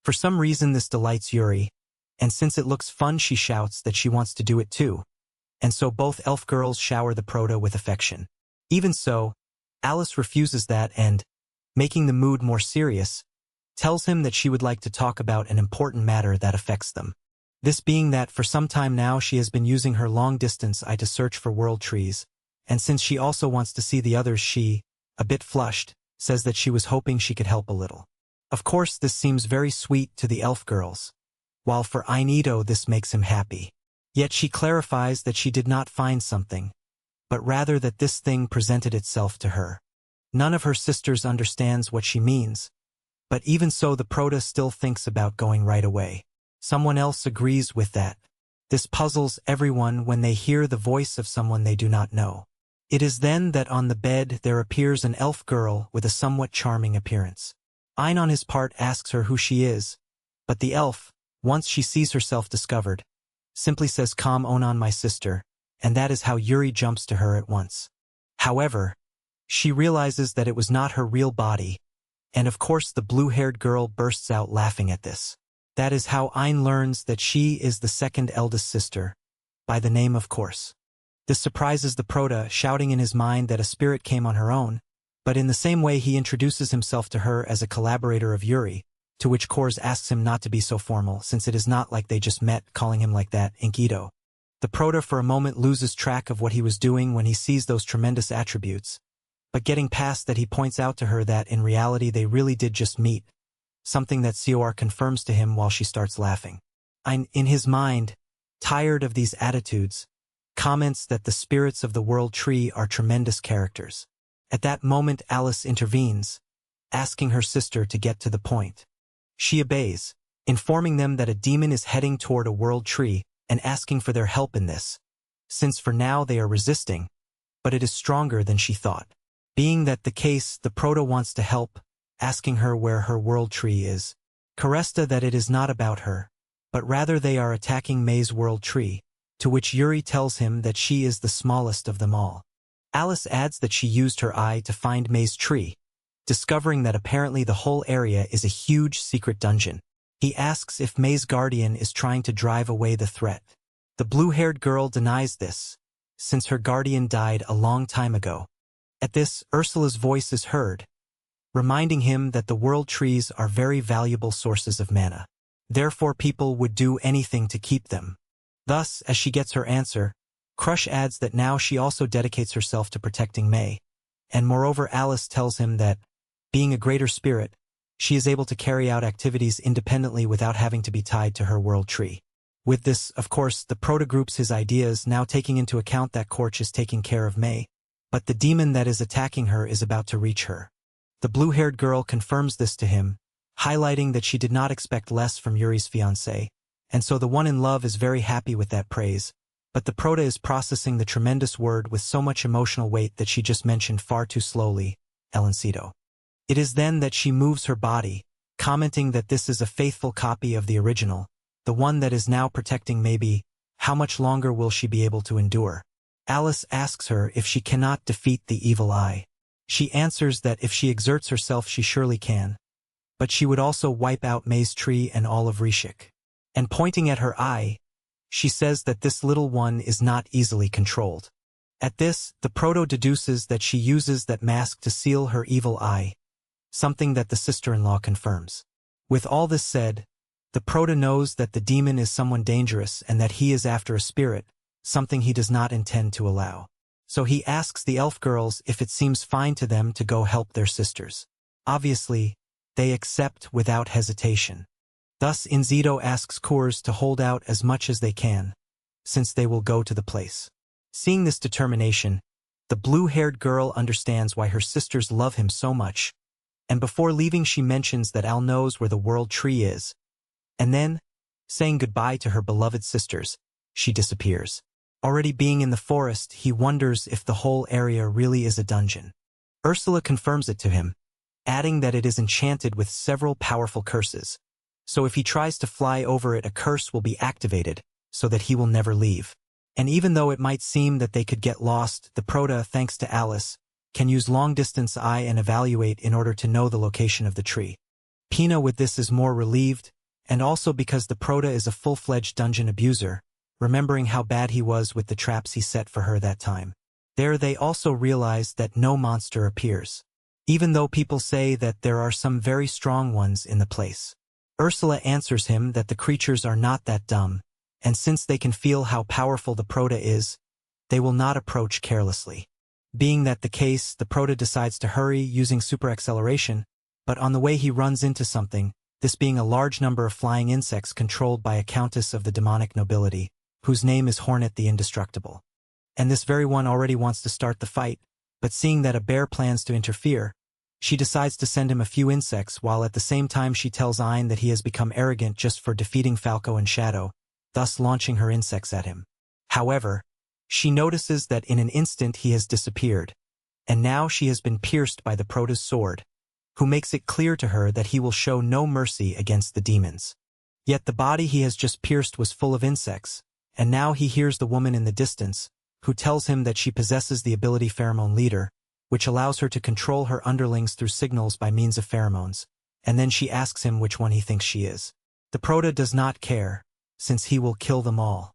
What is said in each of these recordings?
For some reason this delights Yuri, and since it looks fun she shouts that she wants to do it too. And so both elf girls shower the proto with affection. Even so, Alice refuses that and, making the mood more serious, tells him that she would like to talk about an important matter that affects them. This being that for some time now she has been using her long-distance eye to search for world trees, and since she also wants to see the others she, a bit flushed, says that she was hoping she could help a little. Of course this seems very sweet to the elf girls, while for Ainito this makes him happy. Yet she clarifies that she did not find something, but rather that this thing presented itself to her. None of her sisters understands what she means, but even so the proto still thinks about going right away. Someone else agrees with that. This puzzles everyone when they hear the voice of someone they do not know. It is then that on the bed there appears an elf girl with a somewhat charming appearance. Ein on his part asks her who she is, but the elf, once she sees herself discovered, simply says "Come on, my sister," and that is how Yuri jumps to her at once. However, she realizes that it was not her real body, and of course the blue-haired girl bursts out laughing at this. That is how Ein learns that she is the second eldest sister, by the name of course. This surprises the proto, shouting in his mind that a spirit came on her own, but in the same way he introduces himself to her as a collaborator of Yuri, to which Kors asks him not to be so formal since it is not like they just met, calling him like that, Inkido. The proto for a moment loses track of what he was doing when he sees those tremendous attributes, but getting past that he points out to her that in reality they really did just meet, something that Cor confirms to him while she starts laughing. Ein, in his mind, tired of these attitudes, comments that the spirits of the world tree are tremendous characters. At that moment Alice intervenes, asking her sister to get to the point. She obeys, informing them that a demon is heading toward a world tree and asking for their help in this, since for now they are resisting, but it is stronger than she thought. Being that the case, the proto wants to help, asking her where her world tree is. Caresta that it is not about her, but rather they are attacking May's world tree, to which Yuri tells him that she is the smallest of them all. Alice adds that she used her eye to find May's tree, discovering that apparently the whole area is a huge secret dungeon. He asks if May's guardian is trying to drive away the threat. The blue-haired girl denies this, since her guardian died a long time ago. At this, Ursula's voice is heard, reminding him that the world trees are very valuable sources of mana. Therefore people would do anything to keep them. Thus, as she gets her answer, Crush adds that now she also dedicates herself to protecting May, and moreover Alice tells him that, being a greater spirit, she is able to carry out activities independently without having to be tied to her world tree. With this, of course, the proto groups his ideas, now taking into account that Korch is taking care of May, but the demon that is attacking her is about to reach her. The blue-haired girl confirms this to him, highlighting that she did not expect less from Yuri's fiancé, and so the one in love is very happy with that praise, but the proto is processing the tremendous word with so much emotional weight that she just mentioned far too slowly, Elencito. It is then that she moves her body, commenting that this is a faithful copy of the original, the one that is now protecting maybe, how much longer will she be able to endure? Alice asks her if she cannot defeat the evil eye. She answers that if she exerts herself she surely can, but she would also wipe out May's tree and all of Rishik. And pointing at her eye, she says that this little one is not easily controlled. At this, the proto deduces that she uses that mask to seal her evil eye, something that the sister-in-law confirms. With all this said, the proto knows that the demon is someone dangerous and that he is after a spirit, something he does not intend to allow. So he asks the elf girls if it seems fine to them to go help their sisters. Obviously, they accept without hesitation. Thus Inzito asks Kors to hold out as much as they can, since they will go to the place. Seeing this determination, the blue-haired girl understands why her sisters love him so much, and before leaving she mentions that Al knows where the world tree is, and then, saying goodbye to her beloved sisters, she disappears. Already being in the forest, he wonders if the whole area really is a dungeon. Ursula confirms it to him, adding that it is enchanted with several powerful curses, so if he tries to fly over it a curse will be activated, so that he will never leave. And even though it might seem that they could get lost, the proto, thanks to Alice, can use long-distance eye and evaluate in order to know the location of the tree. Pina with this is more relieved, and also because the Proto is a full-fledged dungeon abuser, remembering how bad he was with the traps he set for her that time. There they also realize that no monster appears, even though people say that there are some very strong ones in the place. Ursula answers him that the creatures are not that dumb, and since they can feel how powerful the Proto is, they will not approach carelessly. Being that the case, the Proto decides to hurry using super acceleration, but on the way he runs into something, this being a large number of flying insects controlled by a countess of the demonic nobility, whose name is Hornet the Indestructible. And this very one already wants to start the fight, but seeing that a bear plans to interfere, she decides to send him a few insects while at the same time she tells Ein that he has become arrogant just for defeating Falco and Shadow, thus launching her insects at him. However, she notices that in an instant he has disappeared, and now she has been pierced by the Proto's sword, who makes it clear to her that he will show no mercy against the demons. Yet the body he has just pierced was full of insects, and now he hears the woman in the distance, who tells him that she possesses the ability Pheromone Leader, which allows her to control her underlings through signals by means of pheromones, and then she asks him which one he thinks she is. The Proto does not care, since he will kill them all.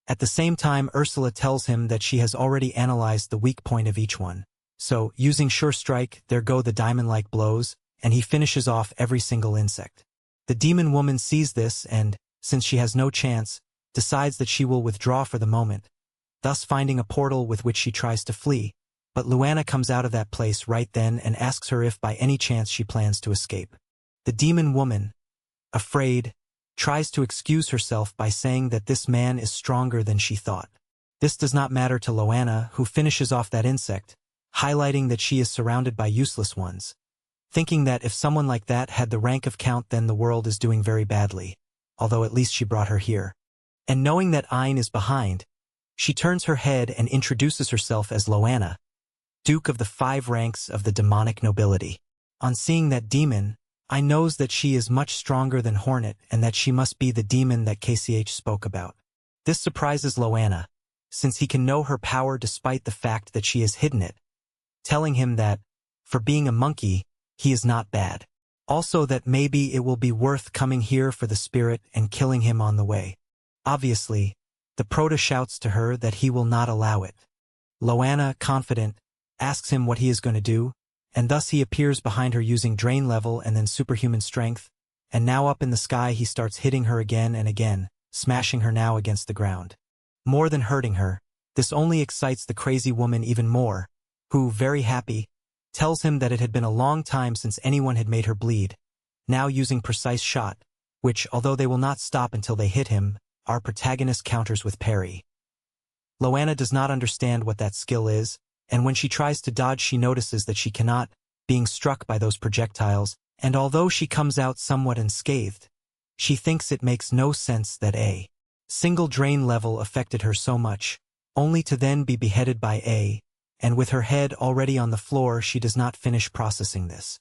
At the same time, Ursula tells him that she has already analyzed the weak point of each one. So, using Sure Strike, there go the diamond-like blows, and he finishes off every single insect. The demon woman sees this and, since she has no chance, decides that she will withdraw for the moment, thus finding a portal with which she tries to flee. But Luana comes out of that place right then and asks her if by any chance she plans to escape. The demon woman, afraid, tries to excuse herself by saying that this man is stronger than she thought. This does not matter to Luana, who finishes off that insect, highlighting that she is surrounded by useless ones, thinking that if someone like that had the rank of Count then the world is doing very badly, although at least she brought her here. And knowing that Ein is behind, she turns her head and introduces herself as Luana, Duke of the 5 ranks of the demonic nobility. On seeing that demon, Ein knows that she is much stronger than Hornet and that she must be the demon that KCH spoke about. This surprises Luana, since he can know her power despite the fact that she has hidden it, telling him that, for being a monkey, he is not bad. Also that maybe it will be worth coming here for the spirit and killing him on the way. Obviously, the Proto shouts to her that he will not allow it. Luana, confident, asks him what he is going to do, and thus he appears behind her using Drain Level and then Superhuman Strength, and now up in the sky he starts hitting her again and again, smashing her now against the ground. More than hurting her, this only excites the crazy woman even more, who, very happy, tells him that it had been a long time since anyone had made her bleed, now using Precise Shot, which, although they will not stop until they hit him, our protagonist counters with parry. Luana does not understand what that skill is, and when she tries to dodge she notices that she cannot, being struck by those projectiles, and although she comes out somewhat unscathed, she thinks it makes no sense that a single drain level affected her so much, only to then be beheaded by and with her head already on the floor she does not finish processing this.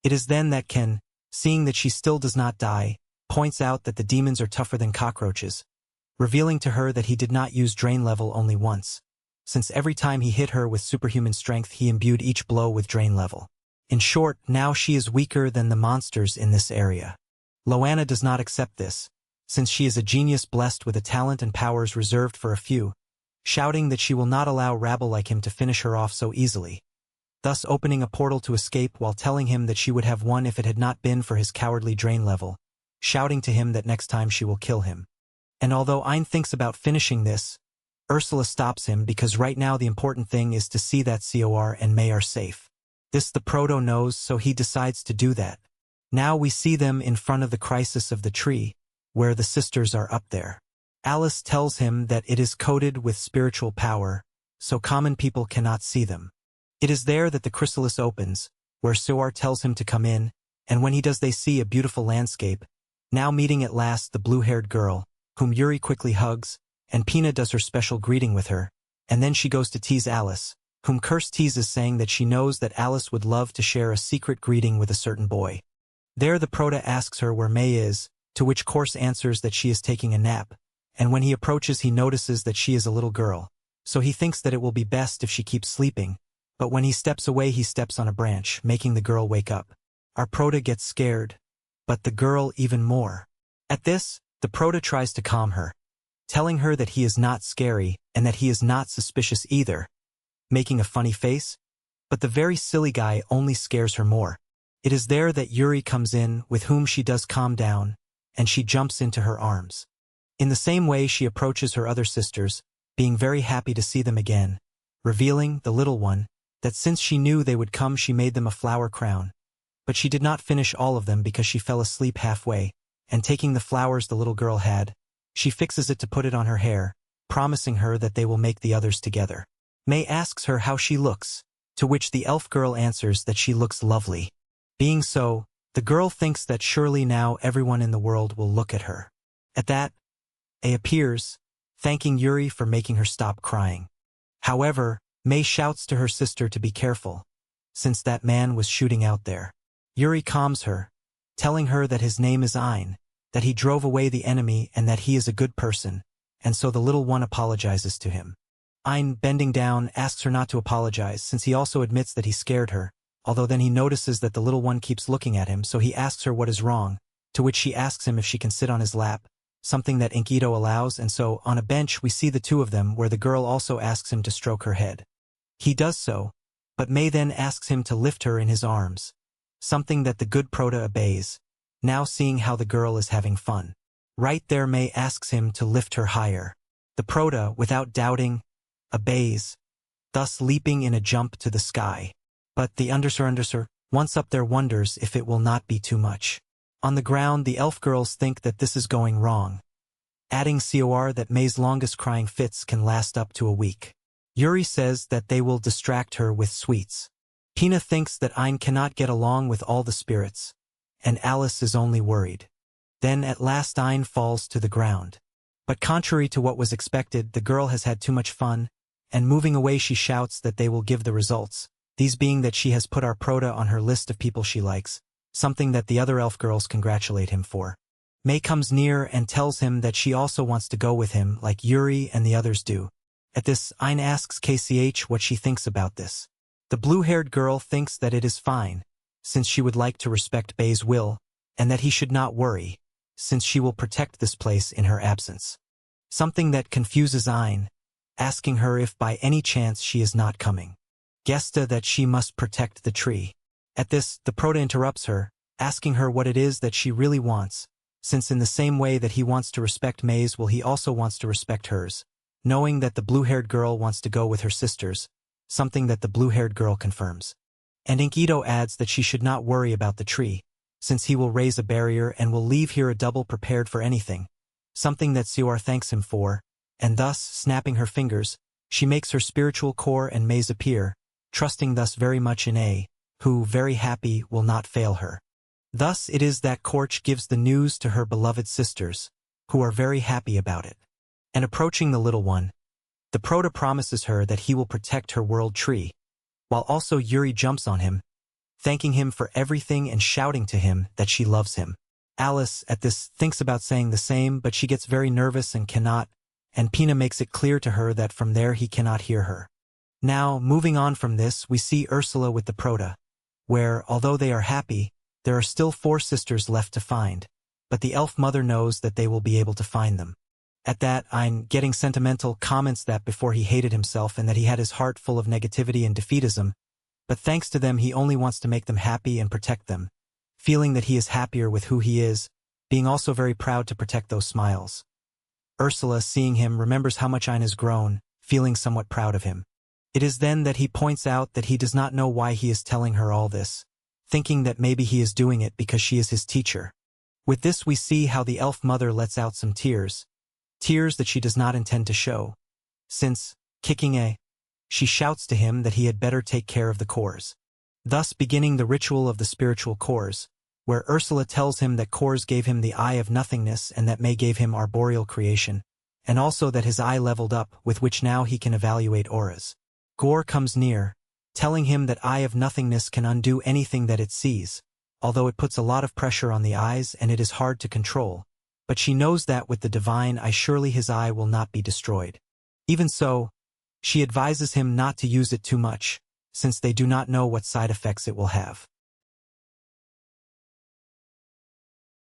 It is then that Ken, seeing that she still does not die, points out that the demons are tougher than cockroaches, revealing to her that he did not use Drain Level only once, since every time he hit her with superhuman strength he imbued each blow with Drain Level. In short, now she is weaker than the monsters in this area. Luana does not accept this, since she is a genius blessed with a talent and powers reserved for a few, shouting that she will not allow rabble like him to finish her off so easily, thus opening a portal to escape while telling him that she would have won if it had not been for his cowardly Drain Level, shouting to him that next time she will kill him. And although Ein thinks about finishing this, Ursula stops him because right now the important thing is to see that Cor and May are safe. This the Proto knows, so he decides to do that. Now we see them in front of the crisis of the tree, where the sisters are up there. Alice tells him that it is coated with spiritual power, so common people cannot see them. It is there that the chrysalis opens, where Suar tells him to come in, and when he does they see a beautiful landscape, now meeting at last the blue-haired girl, whom Yuri quickly hugs, and Pina does her special greeting with her, and then she goes to tease Alice, whom Curse teases saying that she knows that Alice would love to share a secret greeting with a certain boy. There the Proto asks her where May is, to which Curse answers that she is taking a nap, and when he approaches he notices that she is a little girl, so he thinks that it will be best if she keeps sleeping, but when he steps away he steps on a branch, making the girl wake up. Our Proto gets scared, but the girl even more. At this, the Proto tries to calm her, telling her that he is not scary and that he is not suspicious either, making a funny face, but the very silly guy only scares her more. It is there that Yuri comes in, with whom she does calm down, and she jumps into her arms. In the same way she approaches her other sisters, being very happy to see them again, revealing, the little one, that since she knew they would come she made them a flower crown. But she did not finish all of them because she fell asleep halfway, and taking the flowers the little girl had, she fixes it to put it on her hair, promising her that they will make the others together. May asks her how she looks, to which the elf girl answers that she looks lovely. Being so, the girl thinks that surely now everyone in the world will look at her. At that, A appears, thanking Yuri for making her stop crying. However, May shouts to her sister to be careful, since that man was shooting out there. Yuri calms her, telling her that his name is Ein, that he drove away the enemy and that he is a good person, and so the little one apologizes to him. Ein, bending down, asks her not to apologize since he also admits that he scared her, although then he notices that the little one keeps looking at him, so he asks her what is wrong, to which she asks him if she can sit on his lap, something that Inkido allows, and so, on a bench we see the two of them where the girl also asks him to stroke her head. He does so, but May then asks him to lift her in his arms, something that the good Proto obeys, now seeing how the girl is having fun. Right there May asks him to lift her higher. The Proto, without doubting, obeys, thus leaping in a jump to the sky. But the Underser, once up there, wonders if it will not be too much. On the ground the elf girls think that this is going wrong, adding Cor that May's longest crying fits can last up to a week. Yuri says that they will distract her with sweets. Pina thinks that Ein cannot get along with all the spirits, and Alice is only worried. Then at last Ein falls to the ground. But contrary to what was expected, the girl has had too much fun, and moving away she shouts that they will give the results, these being that she has put our Proto on her list of people she likes, something that the other elf girls congratulate him for. May comes near and tells him that she also wants to go with him like Yuri and the others do. At this, Ein asks KCH what she thinks about this. The blue-haired girl thinks that it is fine, since she would like to respect Bay's will, and that he should not worry, since she will protect this place in her absence. Something that confuses Ein, asking her if by any chance she is not coming. Gesta that she must protect the tree. At this, the Proto interrupts her, asking her what it is that she really wants, since in the same way that he wants to respect May's will he also wants to respect hers, knowing that the blue-haired girl wants to go with her sisters, something that the blue-haired girl confirms. And Inkido adds that she should not worry about the tree, since he will raise a barrier and will leave here a double prepared for anything, something that Cor thanks him for, and thus, snapping her fingers, she makes her spiritual core and Maze appear, trusting thus very much in A, who, very happy, will not fail her. Thus it is that Korch gives the news to her beloved sisters, who are very happy about it. And approaching the little one, the Proto promises her that he will protect her world tree, while also Yuri jumps on him, thanking him for everything and shouting to him that she loves him. Alice, at this, thinks about saying the same, but she gets very nervous and cannot, and Pina makes it clear to her that from there he cannot hear her. Now, moving on from this, we see Ursula with the Proto, where, although they are happy, there are still 4 sisters left to find, but the elf mother knows that they will be able to find them. At that, Ein, getting sentimental, comments that before he hated himself and that he had his heart full of negativity and defeatism, but thanks to them he only wants to make them happy and protect them, feeling that he is happier with who he is, being also very proud to protect those smiles. Ursula, seeing him, remembers how much Ein has grown, feeling somewhat proud of him. It is then that he points out that he does not know why he is telling her all this, thinking that maybe he is doing it because she is his teacher. With this we see how the elf mother lets out some tears that she does not intend to show, since, kicking A, she shouts to him that he had better take care of the cores. Thus beginning the ritual of the spiritual cores, where Ursula tells him that cores gave him the eye of nothingness and that May gave him arboreal creation, and also that his eye leveled up, with which now he can evaluate auras. Gore comes near, telling him that eye of nothingness can undo anything that it sees, although it puts a lot of pressure on the eyes and it is hard to control, but she knows that with the divine eye surely his eye will not be destroyed. Even so, she advises him not to use it too much, since they do not know what side effects it will have.